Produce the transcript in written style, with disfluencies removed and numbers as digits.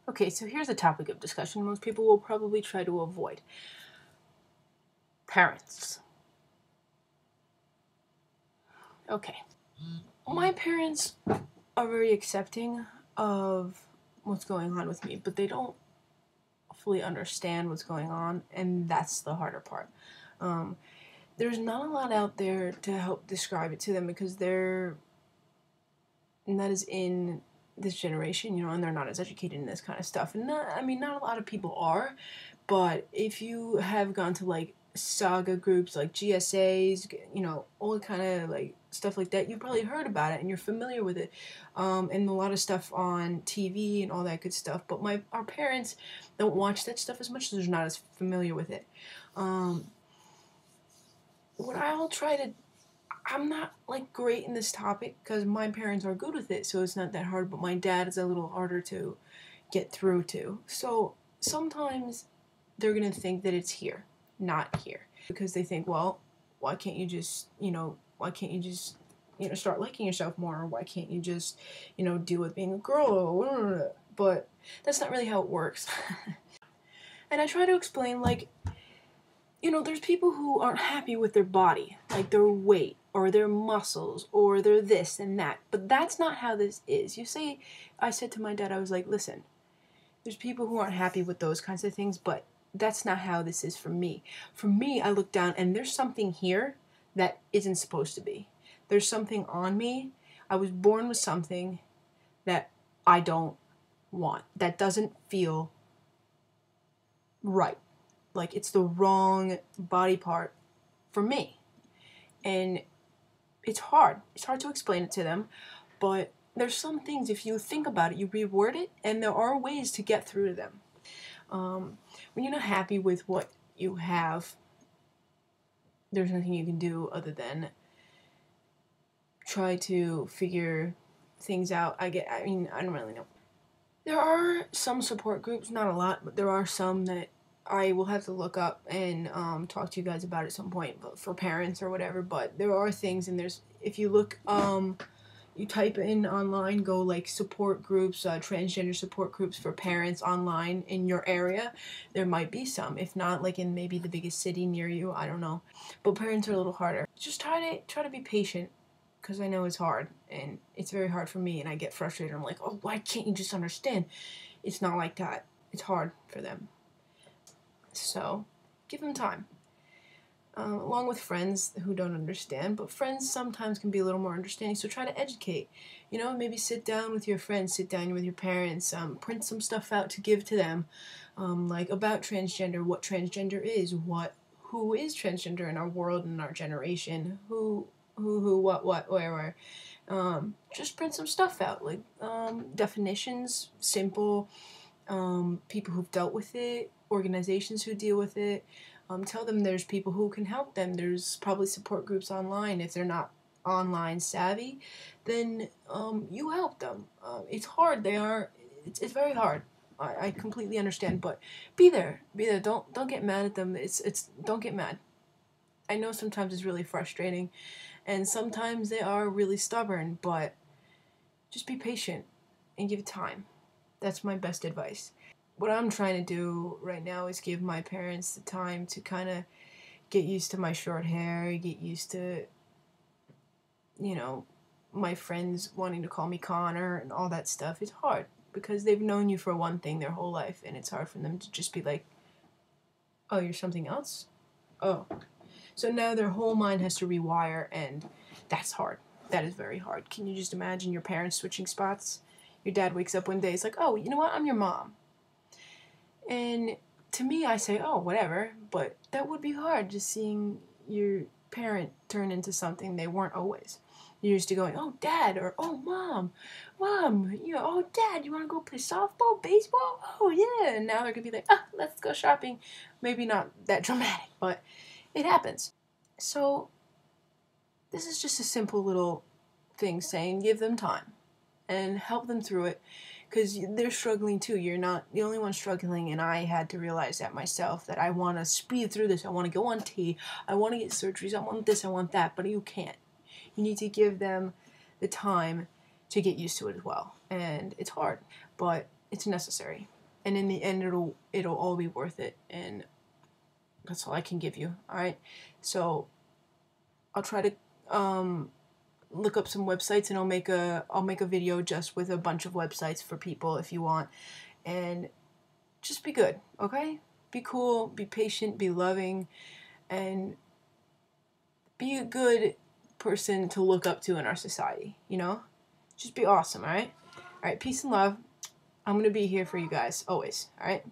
Okay, so here's a topic of discussion most people will probably try to avoid. Parents. Okay. My parents are very accepting of what's going on with me, but they don't fully understand what's going on, and that's the harder part. There's not a lot out there to help describe it to them because they're not as in this generation, and they're not as educated in this kind of stuff. And not a lot of people are, but if you have gone to like saga groups like GSAs, all the kind of like stuff like that, you've probably heard about it and you're familiar with it, and a lot of stuff on TV and all that good stuff. But our parents don't watch that stuff as much, so they're not as familiar with it. What I'll try to I'm not like great in this topic because my parents are good with it, so it's not that hard, but my dad is a little harder to get through to. So sometimes they're going to think that it's here, not here, because they think, well, why can't you just, start liking yourself more, or why can't you just, deal with being a girl? But that's not really how it works. And I try to explain, like, there's people who aren't happy with their body, like their weight or their muscles or their this and that. But that's not how this is. I said to my dad, I was like, listen, there's people who aren't happy with those kinds of things, but that's not how this is for me. For me, I look down and there's something here that isn't supposed to be. There's something on me. I was born with something that I don't want, that doesn't feel right. Like, it's the wrong body part for me. And it's hard. It's hard to explain it to them, but there's some things, if you think about it, you reword it, and there are ways to get through to them. When you're not happy with what you have, there's nothing you can do other than try to figure things out. I don't really know. There are some support groups, not a lot, but there are some that I will have to look up and talk to you guys about at some point, but for parents or whatever. But there are things, and if you look, you type in online, go like support groups, transgender support groups for parents online in your area. There might be some, if not, like in maybe the biggest city near you. I don't know, but parents are a little harder. Just try to be patient, because I know it's hard, and it's very hard for me, and I get frustrated. I'm like, oh, why can't you just understand? It's not like that. It's hard for them. So, give them time. Along with friends who don't understand, but friends sometimes can be a little more understanding, so try to educate. Maybe sit down with your friends, sit down with your parents, print some stuff out to give to them, like about transgender, what transgender is, who is transgender in our world and our generation, who, what, where. Just print some stuff out, like definitions, simple, people who've dealt with it, organizations who deal with it. Tell them there's people who can help them. There's probably support groups online. If they're not online savvy, then you help them. It's hard. It's very hard. I completely understand, but be there. Be there. Don't get mad at them. Don't get mad. I know sometimes it's really frustrating, and sometimes they are really stubborn, but just be patient and give it time. That's my best advice. What I'm trying to do right now is give my parents the time to kind of get used to my short hair, get used to, my friends wanting to call me Connor and all that stuff. It's hard because they've known you for one thing their whole life, and it's hard for them to just be like, oh, you're something else? Oh. So now their whole mind has to rewire, and that's hard. That is very hard. Can you just imagine your parents switching spots? Your dad wakes up one day, it's like, oh, you know what? I'm your mom. And to me, I say, oh, whatever. But that would be hard, just seeing your parent turn into something they weren't always. You're used to going, oh, dad, or oh, mom, oh, dad, you want to go play softball, baseball? Oh, yeah. And now they're going to be like, let's go shopping. Maybe not that dramatic, but it happens. So this is just a simple little thing saying give them time and help them through it, because they're struggling too. You're not the only one struggling, and I had to realize that myself, that I want to speed through this. I want to go on T. I want to get surgeries. I want this. I want that. But you can't. You need to give them the time to get used to it as well. And it's hard, but it's necessary. and in the end it'll all be worth it, and that's all I can give you. All right, so I'll try to look up some websites, and I'll make a video just with a bunch of websites for people if you want, and just be good, okay? Be cool, be patient, be loving, and be a good person to look up to in our society, you know? Just be awesome, all right? All right, peace and love. I'm going to be here for you guys, always, all right?